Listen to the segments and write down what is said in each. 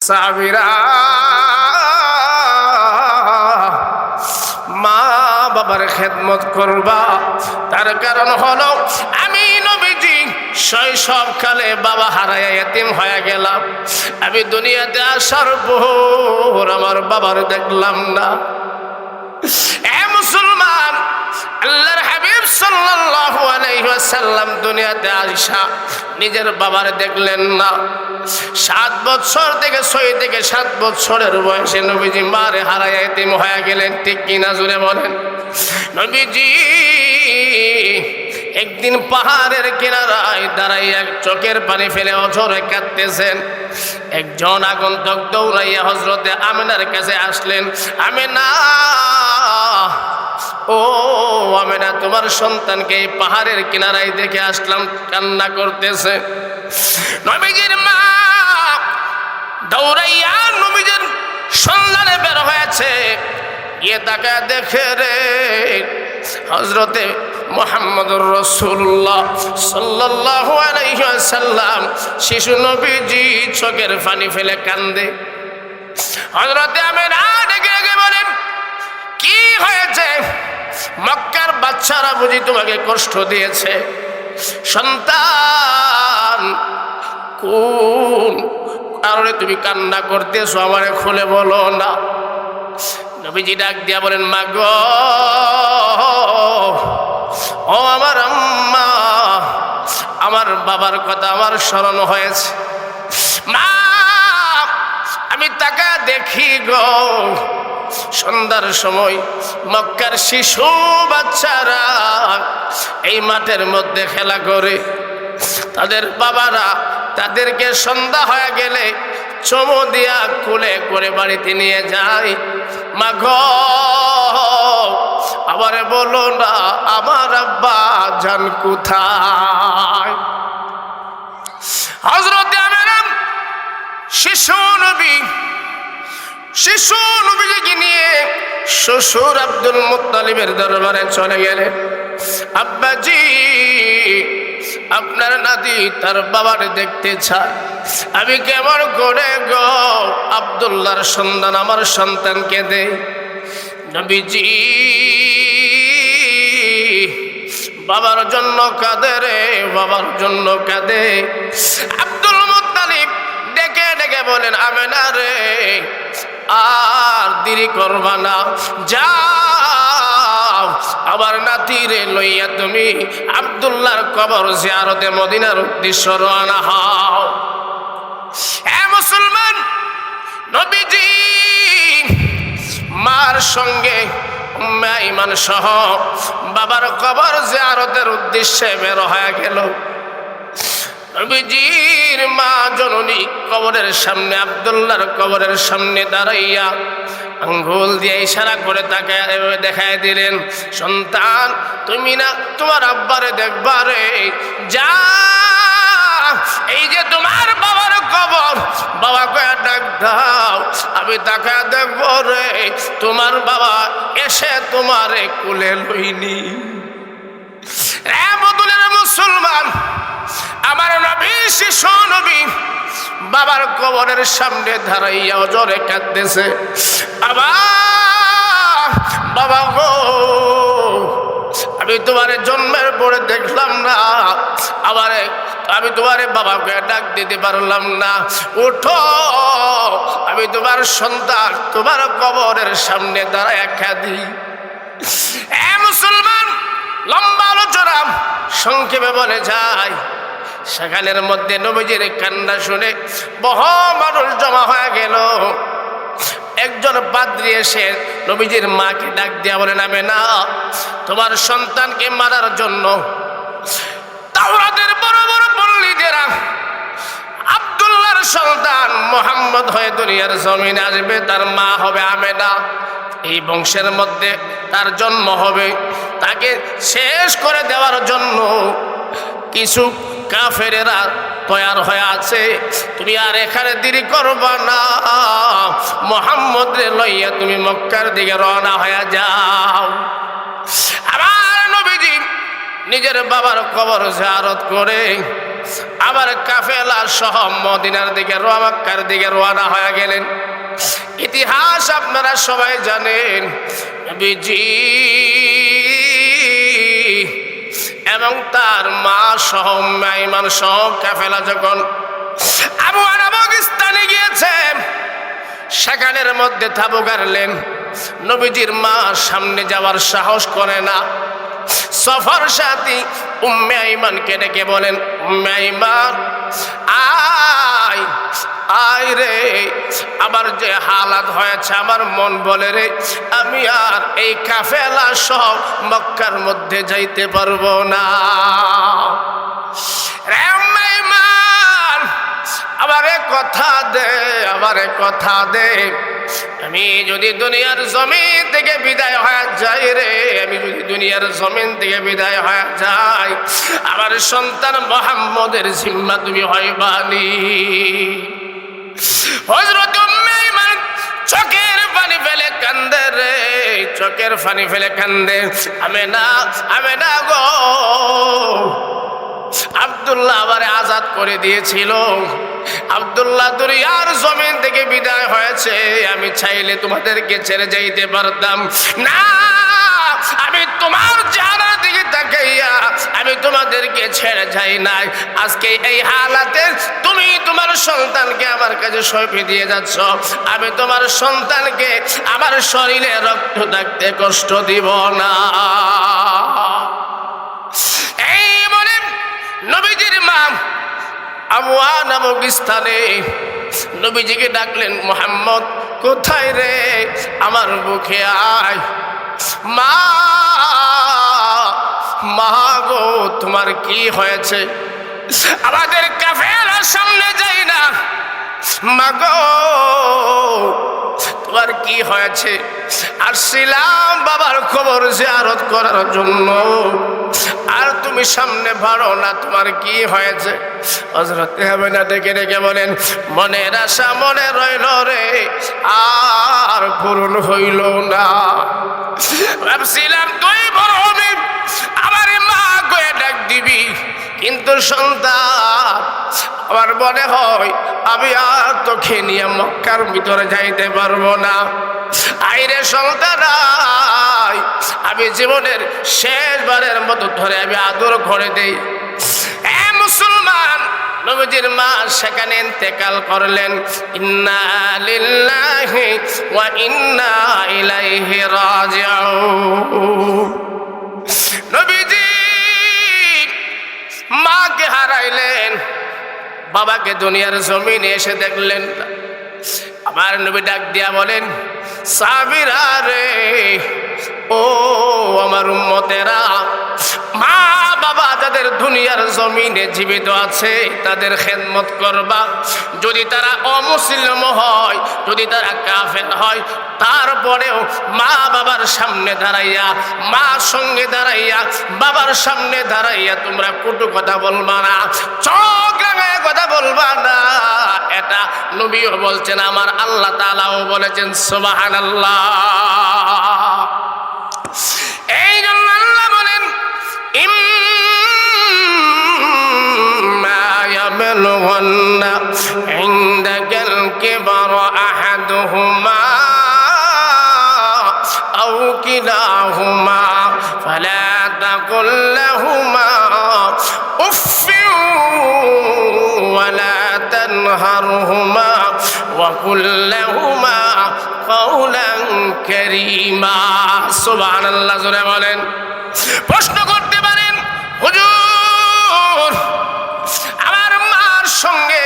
সাবিরা মা বাবার খেদমত করবা। তার কারণ হলো আমি নবীজি শৈশবকালে বাবা হারায়া এতিম হয়ে গেলাম। আমি দুনিয়াতে আসার পর আমার বাবার দেখলাম না। এ মুসলমান, আল্লাহর হাবিব সাল্লাল্লাহু আলাইহি ওয়াসাল্লাম দুনিয়াতে আইসা নিজের বাবার দেখলেন না। 7 বছর থেকে 6 থেকে 7 বছরের বয়সে নবীজি মারে হারায়া এতিম হয়ে গেলেন। ঠিক কিনা জুড়ে বলেন। নবীজি একদিন পাহাড়ের কিনারায় দাঁড়াইয়া চোখের পানি ফেলে অঝরে কাঁদতেছেন। একজন আগন্তুক দৌড়াইয়া হযরতে আমিনার কাছে আসলেন। আমিনা, ও আমিনা, তোমার সন্তানকে এই পাহাড়ের কিনারায় দেখে আসলাম, কান্না করতেছে। নবীজির মা দৌড়াইয়া নবীজির সন্ধানে বের হয়েছে। গিয়ে তাকে দেখে রে হযরতে মুহাম্মদুর রাসূলুল্লাহ সাল্লাল্লাহু আলাইহি ওয়াসাল্লাম শিশু নবীজি চোখের পানি ফেলে কান্দে। হযরতে আমিনা ডেকে ডেকে বলেন, কি হয়েছে? মক্কার বাচ্চারা বুঝি তোমাকে কষ্ট দিয়েছে? সন্তান, কোন কারণে তুমি কান্না করতেছো আমারে খুলে বলো না। নবীজি ডাক দিয়া বলেন, মা গো, ও আমার আম্মা, আমার বাবার কথা আমার স্মরণ হয়েছে। মা, আমি তাকে দেখি গো, সন্ধ্যার সময় মক্কার শিশু বাচ্চারা এই মাঠের মধ্যে খেলা করে। তাদের বাবারা তাদেরকে সন্ধ্যা হয়ে গেলে চুমু দিয়া কোলে করে বাড়িতে নিয়ে যায়। মা গো, আবার বলো না আমার আব্বা জান কোথায়? হযরতে আমিনা শিশু নবীকে নিয়ে শ্বশুর আব্দুল মুত্তালিবের দরবারে চলে গেলেন। আব্বাজি, আপনার নাতি তার বাবার দেখতে চায়। আমি কেমন করে গো আব্দুল্লাহর সন্তান আমার সন্তানকে দে? নবীজি বাবার জন্য কাঁদে রে, বাবার জন্য কাঁদে। আব্দুল মুত্তালিব ডেকে ডেকে বলেন, আমিনা রে, আর দেরি করবা না, যাও আবার নাতি রে লইয়া তুমি আব্দুল্লাহর কবর জিয়ারতে মদিনার উদ্দেশ্যে রওনা হও। এ মুসলমান, নবীজি মার সঙ্গে উম্মে আইমান সহ বাবার কবর জিয়ারতের উদ্দেশ্যে বের হয়ে গেল। নবীজির মা জননী কবরের সামনে, আব্দুল্লাহর কবরের সামনে দাঁড়াইয়া আঙ্গুল দিয়ে ইশারা করে তাকে দেখায় দিলেন, সন্তান, তুমি না তোমার আব্বারে দেখবা রে, যা এই যে তোমার বাবার কবর, বাবাকে ডাক দাও, আমি তাকে দেখবো রে, তোমার বাবা এসে তোমারে কোলে লইনি। রে বদলের মুসলমান, আমার নবী শিশু নবী বাবার কবরের সামনে দাঁড়াইয়া জোরে কাঁদতেছে। বাবা গো, আমি তোমারে জন্মের পরে দেখলাম না, আমি তোমারে বাবাকে ডাক দিতে পারলাম না, উঠো, আমি তোমার সন্তান তোমার কবরের সামনে দাঁড়ায় কাঁদি। এ মুসলমান, লম্বা আলোচনা সংক্ষেপে বলে যায়, সকালের মধ্যে নবীজির কান্না শুনে বহু মানুষ জমা হয়ে গেল। একজন পাদ্রী এসে নবীজির মাকে ডাক দিয়া বলেন, আমিনা, তোমার সন্তানকে মারার জন্য তাওরাতের বড় বড় পণ্ডিতেরা আব্দুল্লাহর সন্তান মুহাম্মদ হয়ে দুনিয়ার জমিনে আসবে, তার মা হবে আমিনা, এই বংশের মধ্যে তার জন্ম হবে, তাকে শেষ করে দেওয়ার জন্য কিছু কাফেরেরা তৈয়ার হয়ে আছে। তুমি আর এখানে দেরি করবা না, মুহাম্মদ রে লইয়া তুমি মক্কার দিকে রওনা হয়ে যাও। আমার নবীজি নিজের বাবার কবর জিয়ারত করে আবার কাফেলা সহ মদিনার দিকে মক্কার দিকে রওনা হয়ে গেলেন। ইতিহাস আপনারা সবাই জানেন, নবীজি এবং তার মা সহ মাইমান সহ কাফেলা যখন আবু আনাবক স্থানে গিয়েছে, সেখানের মধ্যে তাঁবু গাড়লেন। নবীজির মা সামনে যাওয়ার সাহস করে না। সফর সাথী উম্মে আইমানকে ডেকে বলেন, উম্মে আইমান আয় আয় রে, আমার যে হালাত হয়েছে আমার মন বলে রে আমি আর এই কাফেলা সহ মক্কার মধ্যে যাইতে পারবো না। রে উম্মে আইমান আমারে কথা দে, আমারে কথা দে, আমি যদি দুনিয়ার জমিন থেকে বিদায় হয়ে যাই রে, আমি যদি দুনিয়ার জমিন থেকে বিদায় হয়ে যাই, আমার সন্তান মুহাম্মদের জিম্মা তুমি হইবানি। হযরত উম্মে আইমান চোখের পানি ফেলে কান্দে রে, চোখের পানি ফেলে কান্দে। আমেনা গো, আব্দুল্লাহ আমারে আজাদ করে দিয়েছিল, আব্দুল্লাহ দুনিয়ার জমিন থেকে বিদায় হয়েছে, আমি চাইলে তোমাদেরকে ছেড়ে যাইতে পারতাম না, আমি তোমার চেহারার দিকে তাকাইয়া আমি তোমাদেরকে ছেড়ে যাই নাই। আজকে এই হালাতে তুমি তোমার সন্তানকে আমার কাছে সঁপে দিয়ে যাচ্ছ, আমি তোমার সন্তানকে আমার শরীরে রক্ত থাকতে কষ্ট দিব না। এই বলে নবীজির মা আবওয়া নামক স্থানে নবীজিকে ডাকলেন, মুহাম্মদ কোথায় রে, আমার বুকে আয়। মা মা গো তোমার কি হয়েছে, আমাদের কাফেলার সামনে যাই না, মা গো তোমার কি হয়েছে? আসছিলাম বাবার খবর জিয়ারত করার জন্য, আর তুমি সামনে বাড়ো না, তোমার কি হয়েছে? হযরত আমেনা ডেকে ডেকে বলেন, মনের আশা মনে রইল রে, আর পূরণ হইল না। ভাবছিলাম তুই বড় হবি, আমার মা গয়ে ডাক দিবি, কিন্তু সন্তান আমার মনে হয় আমি আর তোকে নিয়ে মক্কার ভিতরে যাইতে পারবো না। আইরে সন্তান আমি জীবনের শেষবারের মতো ধরে আমি আদর করে দেই। এ মুসলমান, নবীজির মা সেখানে ইন্তেকাল করলেন। ইন্না লিল্লাহি ওয়া ইন্না ইলাইহি রাজিউন। নবীজি মাকে হারাইলেন, বাবাকে দুনিয়ার জমিনে এসে দেখলেন। আমার নবী ডাক দিয়া বলেন, সাহাবীরা রে, ও আমার উম্মতেরা, মা বাবা যাদের দুনিয়ার জমিনে জীবিত আছে তাদের খেদমত করবা। যদি তারা অমুসলিম হয়, যদি তারা কাফের হয়, তারপরেও মা বাবার সামনে দাঁড়াইয়া, মা সঙ্গে দাঁড়াইয়া, বাবার সামনে দাঁড়াইয়া তোমরা কটু কথা বলবা না, চোখ রাঙায় কথা বলবা না। এটা নবীও বলছেন, আমার আল্লাহ তাআলাও বলেছেন, সুবহানাল্লাহ। এই জন্য আল্লাহ বলেন, ইম্মা ইয়াবলুগান্না ইনদাকাল কিবরা আহাদুহুমা আও কিলাহুমা ফালা তাকুল লাহুমা উফফিন ওয়ালা তানহারহুমা ওয়া কুল লাহুমা কাওলান কারীমা। সুবহানাল্লাহ জোরে বলেন। প্রশ্ন করতে পারেন, হুজুর আমার মার সঙ্গে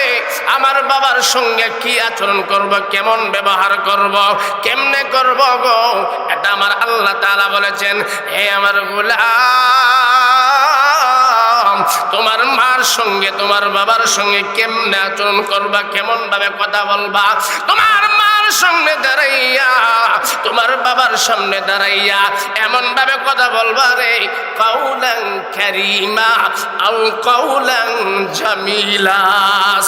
আমার বাবার সঙ্গে কি আচরণ করব, কেমন ব্যবহার করব, কেমনে করব গো? এটা আমার আল্লাহ তাআলা বলেছেন, হে আমার গোলাম, তোমার মার সঙ্গে তোমার বাবার সঙ্গে কেমনে আচরণ করবা, কেমন ভাবে কথা বলবা, তোমার মার সামনে দাঁড়াইয়া তোমার বাবার সামনে দাঁড়াইয়া এমন ভাবে কথা বলবা রে, কাউলান কারীমা আও কাউলান জামিলা।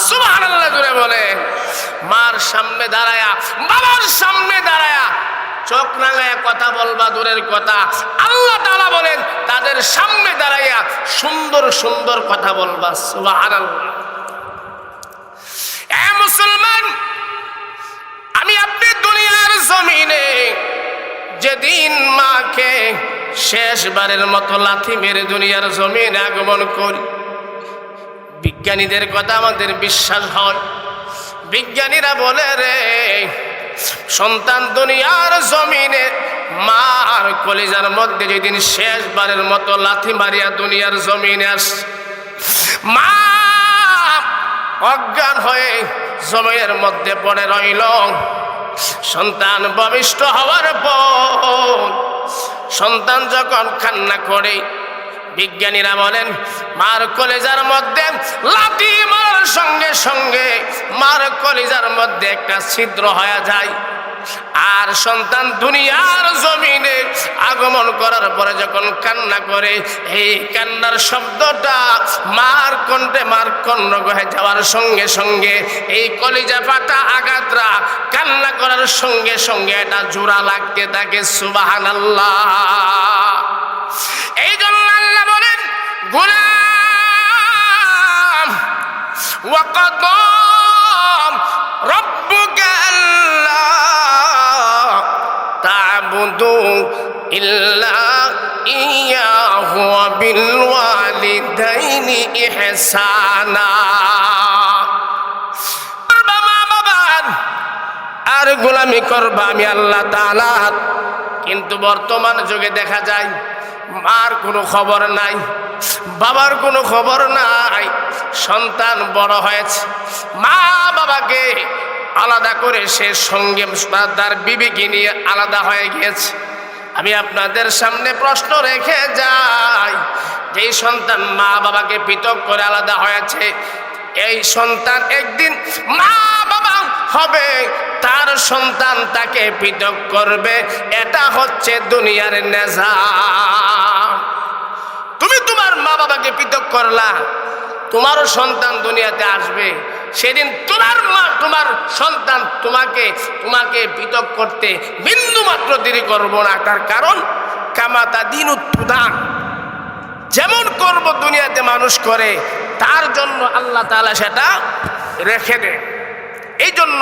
সুবহানাল্লাহ জোরে বলে। মার সামনে দাঁড়ায়া, বাবার সামনে দাঁড়ায়া চোখ রাঙায় কথা বলবা দূরের কথা, আল্লাহ তাআলা বলেন তাদের সামনে দাঁড়াইয়া সুন্দর সুন্দর কথা বলবা। সুবহানাল্লাহ। মুসলমান, আমি আপনি দুনিয়ার জমিনে যেদিন মাকে শেষবারের মতো লাথি মেরে দুনিয়ার জমিনে আগমন করি, বিজ্ঞানীদের কথা আমাদের বিশ্বাস হয়। বিজ্ঞানীরা বলে রে, সন্তান দুনিয়ার জমিনে মার কলিজার মধ্যে যেদিন শেষবারের মতো লাথি মারিয়া দুনিয়ার জমিনে আসে, মা অজ্ঞান হয়ে জমিনের মধ্যে পড়ে রইল। সন্তান ভূমিষ্ঠ হওয়ার পর সন্তান যখন কান্না করে, বিজ্ঞানীরা বলেন মার কলিজার মধ্যে লাথি মারার সঙ্গে সঙ্গে মার কলিজার মধ্যে একটা ছিদ্র হয়ে যায়। আর সন্তান দুনিয়ার জমিনে আগমন করার পরে যখন কান্না করে, এই কান্নার শব্দটা মার কণ্ঠে মার কর্ণগহে যাওয়ার সঙ্গে সঙ্গে এই কলিজা ফাটা আঘাতরা কান্না করার সঙ্গে সঙ্গে এটা জোড়া লাগতে থাকে। সুবহানাল্লাহ। এই জন্য আল্লাহ বলেন, গোলাম ওয়াকাদা রাব্বুকা আল্লা তা'বুদু ইল্লা ইয়াহু ওয়া বিল ওয়ালিদাইনি ইহসানা। আর গোলামি করবা আমি আল্লাহ তাআলা। কিন্তু বর্তমান যুগে দেখা যায় মার কোনো খবর নাই, বাবার কোনো খবর নাই। সন্তান বড় হয়েছে, মা বাবাকে আলাদা করে সে সঙ্গে তার বিবিকে নিয়ে আলাদা হয়ে গিয়েছে। আমি আপনাদের সামনে প্রশ্ন রেখে যাই, যে সন্তান মা বাবাকে পৃথক করে আলাদা হয়েছে, এই সন্তান একদিন মা বাবা হবে, তার সন্তান তাকে পৃথক করবে। এটা হচ্ছে দুনিয়ার নিজাম। তুমি তোমার মা বাবাকে পৃথক করলা, তোমারও সন্তান দুনিয়াতে আসবে। সেদিন তোমার মা তোমার সন্তান তোমাকে পৃথক করতে বিন্দু মাত্র দেরি করবো না। তার কারণ কামাতা দিন উত্তুদান, যেমন করব দুনিয়াতে মানুষ করে, তার জন্য আল্লাহ তাআলা সেটা রেখে দেয়। এই জন্য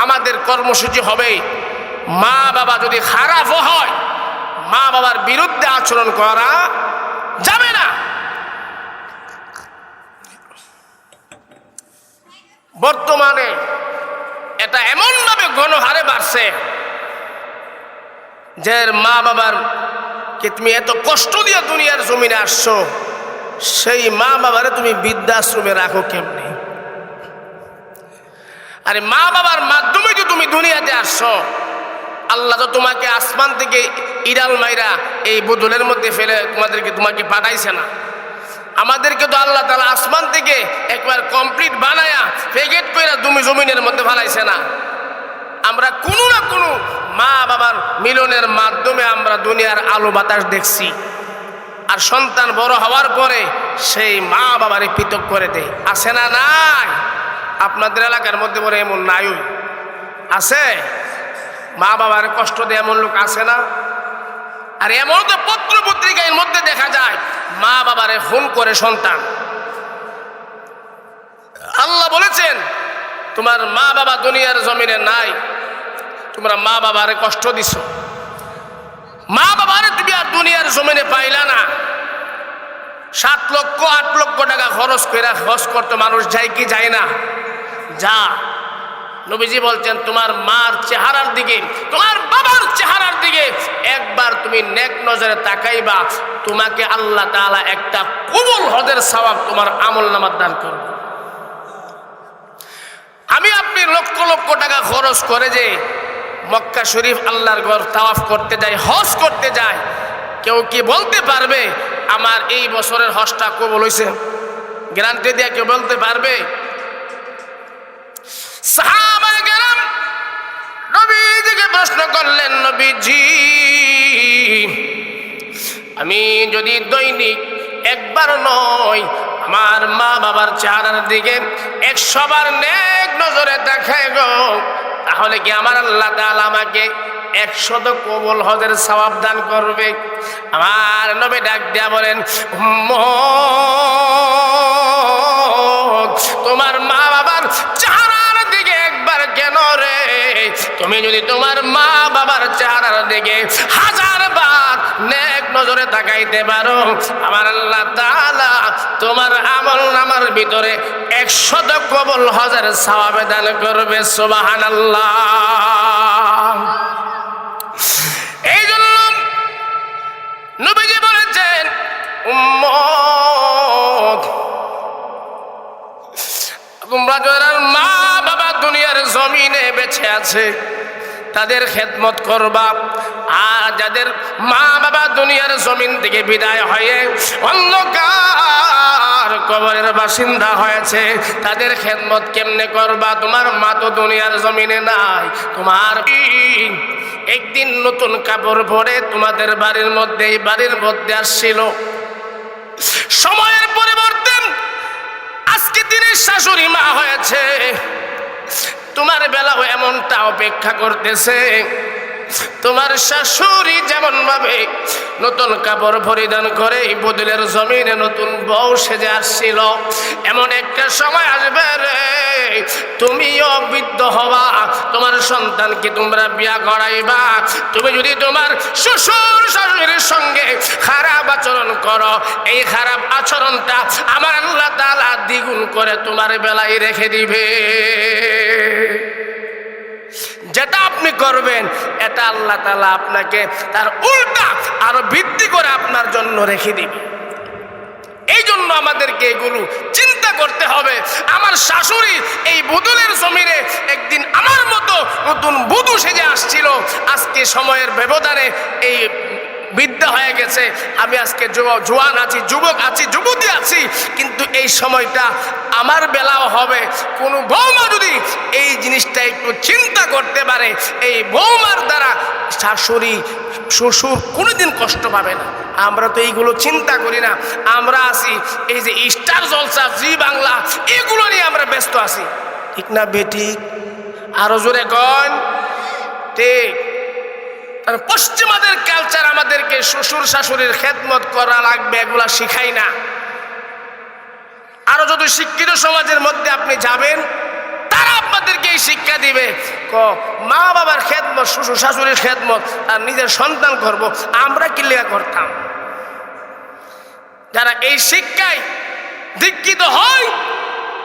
আমাদের কর্মসূচি হবে, মা বাবা যদি খারাপও হয়, মা বাবার বিরুদ্ধে আচরণ করা যাবে না। বর্তমানে এটা এমনভাবে গণহারে বাড়ছে যে মা বাবার কে তুমি এত কষ্ট দিয়ে দুনিয়ার জমিনে আসছো, সেই মা বাবারে তুমি বৃদ্ধাশ্রমে রাখো কেমনে? আরে মা বাবার মাধ্যমে যে তুমি দুনিয়াতে আসছো, আল্লাহ তো তোমাকে আসমান থেকে ইরাল মাইরা এই বোতলের মধ্যে ফেলে তোমাকে পাঠাইছে না। আমাদেরকে তো আল্লাহ তাআলা আসমান থেকে একবার কমপ্লিট বানায়া প্যাকেট কইরা তুমি জমিনের মধ্যে ফেলাইছে না। আমরা কোনো না কোনো মা বাবার মিলনের মাধ্যমে আমরা দুনিয়ার আলো বাতাস দেখছি। আর সন্তান বড় হওয়ার পরে সেই মা বাবারে পৃথক করে দেয়। আছে না নাই? আপনাদের এলাকার মধ্যে বলে এমন নাই আছে? মা বাবার কষ্ট দেয় এমন লোক আছে না? আর এমন তো পত্র পত্রিকার মধ্যে দেখা যায় মা বাবারে খুন করে সন্তান। আল্লাহ বলেছেন তোমার মা বাবা দুনিয়ার জমিনে নাই, তোমরা মা বাবারে কষ্ট দিছ, মা বাবারে তুমি আর দুনিয়ার জমিনে পাইলা না। 7 লক্ষ 8 লক্ষ টাকা খরচ করে হজ করতে মানুষ যায় কি যায় না? যা। নবীজি বলছেন তোমার মার চেহারার দিকে, তোমার বাবার চেহারার দিকে একবার তুমি নেক নজরে তাকাইবা, তোমাকে আল্লাহ তাআলা একটা কবুল হজের সওয়াব তোমার আমলনামায় দান করবে। আমি আপনি লক্ষ লক্ষ টাকা খরচ করে যে মক্কা শরীফ আল্লাহর ঘর তাওয়াফ করতে যাই, হজ করতে যাই, কেউ কি বলতে পারবে আমার এই বছরের হজটা কবুল হয়েছে? গ্যারান্টি দিয়ে কেউ বলতে পারবে? সাহাবায়ে কেরাম নবীজিকে প্রশ্ন করলেন, নবীজি আমি যদি দৈনিক একবার নয় আমার মা বাবার চেহারার দিকে 100 বার নেক নজরে দেখায় গো, তাহলে কি আমার আল্লাহ তাআলা আমাকে 100 কবুল হজের সওয়াব দান করবে? আমার নবী ডাক দিয়া বলেন, উম্মত তোমার মা বাবার চেহারার দিকে তুমি যদি তোমার মা বাবার চেহারার দিকে 1000 বার নেক নজরে তাকাইতে পারো, আমার আল্লাহ তাআলা তোমার আমল নামার ভিতরে 100 কবুল হজের সওয়াব দান করবে। সুবহানাল্লাহ। এই জন্য নবীজি বলেছেন, উম্মত তোমরা যারা মা বাবা দুনিয়ার জমিনে বেঁচে আছে তাদের খেদমত করবা, আর যাদের মা বাবা দুনিয়ার জমিন থেকে বিদায় হয়ে অন্ধকার কবরের বাসিন্দা হয়েছে তাদের খেদমত কেমনে করবা? তোমার মা তো দুনিয়ার জমিনে নাই, তোমার একদিন নতুন কাপড় পরে তোমাদের বাড়ির মধ্যে আসছিল। সময়ের পরিবর্তন আজকে দিনের শাশুড়ি মা হয়েছে, তোমার বেলাও এমনটা অপেক্ষা করতেছে। তোমার শাশুড়ি যেমন ভাবে নতুন কাপড় পরিধান করে বদলের জমিনে নতুন বউ সেজে আসছিল, এমন একটা সময় আসবে রে তুমিও বৃদ্ধ হবা, তোমার সন্তানকে তোমরা বিয়া করাইবা। তুমি যদি তোমার শ্বশুর শাশুড়ির সঙ্গে খারাপ আচরণ করো, এই খারাপ আচরণটা আমার আল্লাহ তাআলা দ্বিগুণ করে তোমার বেলায় রেখে দিবে। যেটা আপনি করবেন এটা আল্লাহ তাআলা আপনাকে তার উল্টা আরো বৃদ্ধি করে আপনার জন্য রেখে দিবে। এই জন্য আমাদেরকে এগুলো চিন্তা করতে হবে। আমার শাশুড়ি এই বদলের জমিনে একদিন আমার মতো নতুন বধূ সেজে আসছিল, আজকে সময়ের ব্যবধানে এই বৃদ্ধা হয়ে গেছে, আমি আজকে জোয়ান আছি, যুবক আছি, যুবতী আছি, কিন্তু এই সময়টা আমার বেলাও হবে। কোনো বৌমা যদি এই জিনিসটা একটু চিন্তা করতে পারে, এই বৌমার দ্বারা শাশুড়ি শ্বশুর কোনোদিন কষ্ট পাবে না। আমরা তো এইগুলো চিন্তা করি না, আমরা আছি এই যে স্টার জলসা, জি বাংলা, এগুলো নিয়ে আমরা ব্যস্ত আছি, ঠিক না বেঠিক? আরো জোরে কন ঠিক। পশ্চিমাদের কালচার আমাদেরকে শ্বশুর শাশুড়ির খেদমত করা লাগবে এগুলা শিখাই না। আরো যদি শিক্ষিত সমাজের মধ্যে আপনি যাবেন তারা আপনাদেরকে এই শিক্ষা দিবে, মা বাবার খেদমত, শ্বশুর শাশুড়ির খেদমত আর নিজের সন্তান করব, আমরা কি লেখা করতাম? যারা এই শিক্ষায় দীক্ষিত হয়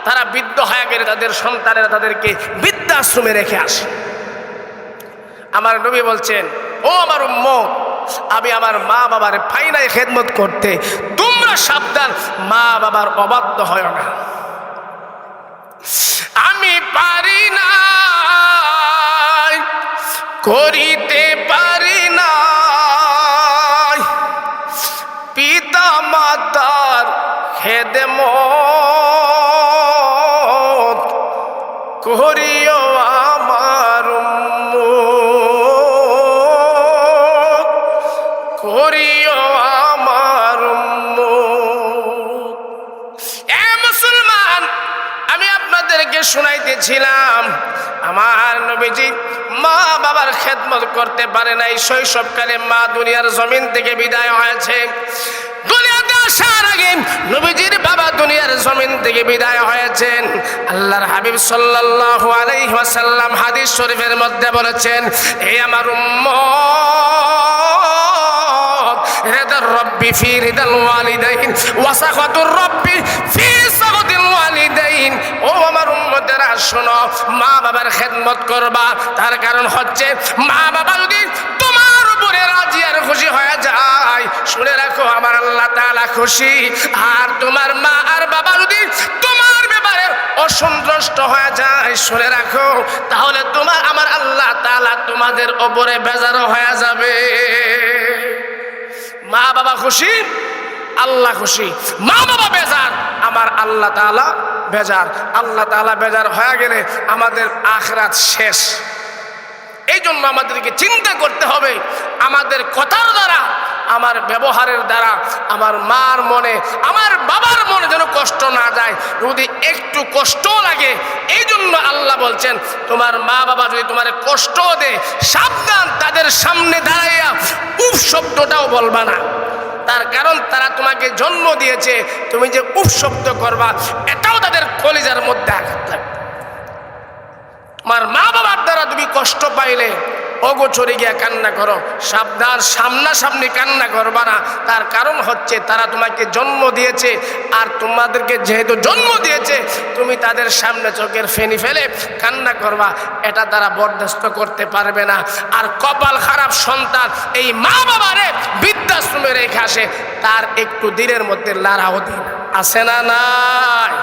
তারা বৃদ্ধ হয়ে গেলে তাদের সন্তানেরা তাদেরকে বৃদ্ধাশ্রমে রেখে আসে। আমার নবী বলছেন, ও আমার উম্মত, আমি আমার মা বাবার পাই নাই খেদমত করতে, তোমরা সাবধান মা বাবার অবাধ্য হয় না। আমি পারি না করিতে পারি না পিতা মাতার খেদমত করিও আমার করিও আমার। মুসলমান, আমি আপনাদেরকে শুনাইতেছিলাম আমার নবীজি মা বাবার খেদমত করতে পারে নাই, শৈশবকালে মা দুনিয়ার জমিন থেকে বিদায় হয়েছে। দুনিয়াতে আসার আগে নবীজির বাবা দুনিয়ার জমিন থেকে বিদায় হয়েছেন। আল্লাহর হাবিব সাল্লাল্লাহু আলাইহি ওয়াসাল্লাম হাদিস শরীফের মধ্যে বলেছেন, হে আমার উম্মত, রিদার রব্বি ফি রিদাল ওয়ালিদাইন ওয়া সাখাতুর রব্বি ফি সাখাতিল ওয়ালিদাইন। ও আমার উম্মতেরা শোনো, মা বাবার খেদমত করবা, তার কারণ হচ্ছে মা বাবা যদি তোমার উপরে রাজি আর খুশি হয়ে যায়, শুনে রাখো আমার আল্লাহ তাআলা খুশি। আর তোমার মা আর বাবা যদি তোমার ব্যাপারে অসন্তুষ্ট হয়ে যায়, শুনে রাখো তাহলে তোমার আমার আল্লাহ তাআলা তোমাদের উপরে বেজার হয়ে যাবে। মা বাবা খুশি, আল্লাহ খুশি। মা বাবা বেজার, আমার আল্লাহ তাআলা বেজার। আল্লাহ তাআলা বেজার হয়ে গেলে আমাদের আখিরাত শেষ। এই জন্য আমাদেরকে চিন্তা করতে হবে, আমাদের কথার দ্বারা, আমার ব্যবহারের দ্বারা আমার মার মনে, আমার বাবার মনে যেন কষ্ট না যায়। যদি একটু কষ্ট লাগে, এই জন্য আল্লাহ বলছেন তোমার মা বাবা যদি তোমার কষ্ট দেয়, সাবধান, তাদের সামনে দাঁড়াইয়া উফ শব্দটাও বলবা না। তার কারণ তারা তোমাকে জন্ম দিয়েছে, তুমি যে উফ শব্দ করবা এটাও তাদের কলিজার মধ্যে আঘাত লাগবে। তোমার মা বাবার দ্বারা তুমি কষ্ট পাইলে অগোচরে গিয়া কান্না করো, সাবধান, সামনাসামনি কান্না করবা না। তার কারণ হচ্ছে তারা তোমাকে জন্ম দিয়েছে, আর তোমাদেরকে যেহেতু জন্ম দিয়েছে তুমি তাদের সামনে চোখের ফেনি ফেলে কান্না করবা, এটা তারা বরদাস্ত করতে পারবে না। আর কপাল খারাপ সন্তান এই মা বাবারে বৃদ্ধাশ্রমে রেখে আসে, তার একটু দিনের মধ্যে লাড়াও দিন, আছে না নাই?